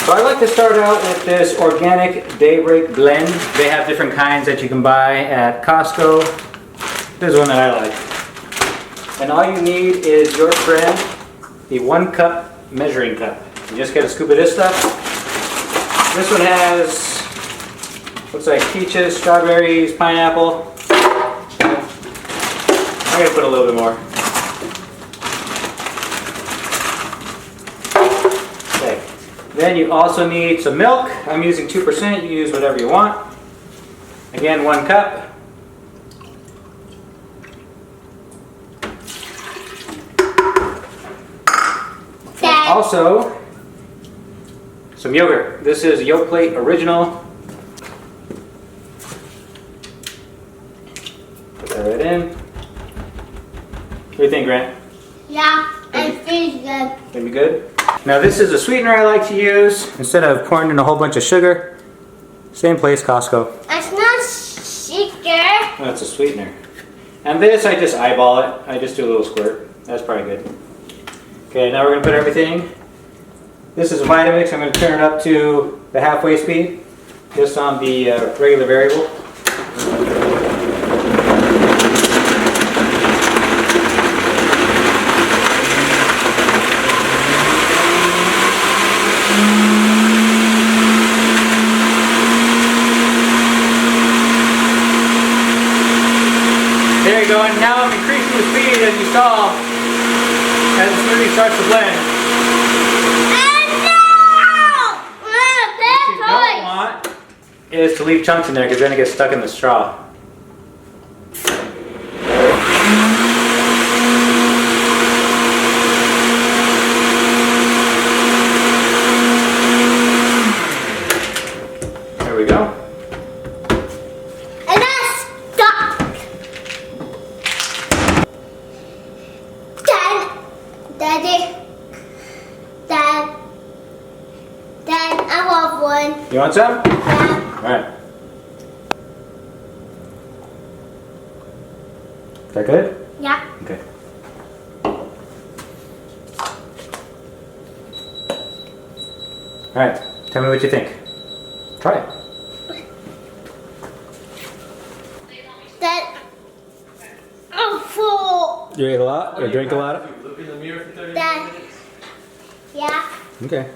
So I like to start out with this organic Daybreak blend. They have different kinds that you can buy at Costco. This is one that I like. And all you need is your friend, the 1 cup measuring cup. You just get a scoop of this stuff. This one has, looks like peaches, strawberries, pineapple. I'm going to put a little bit more. Okay. Then you also need some milk. I'm using 2%. You use whatever you want. Again, 1 cup. Also, some yogurt. This is Yolk Plate Original. Put that right in. What do you think, Grant? Yeah, it feels good. Gonna be good? Now this is a sweetener I like to use. Instead of pouring in a whole bunch of sugar, same place, Costco. It's not sugar. Oh, it's a sweetener. And this, I just eyeball it. I just do a little squirt. That's probably good. Okay, now we're gonna put everything. This is a Vitamix. I'm gonna turn it up to the halfway speed, just on the regular variable. There you go, and now I'm increasing the speed as you saw as the smoothie starts to blend. What you don't want is to leave chunks in there because then it gets stuck in the straw. There we go. Dad, I want one. You want some? Yeah. Alright. Is that good? Yeah. Okay. Alright, tell me what you think. Try it. Dad, I'm full. You ate a lot? Or drink a lot? Dad, yeah. Okay.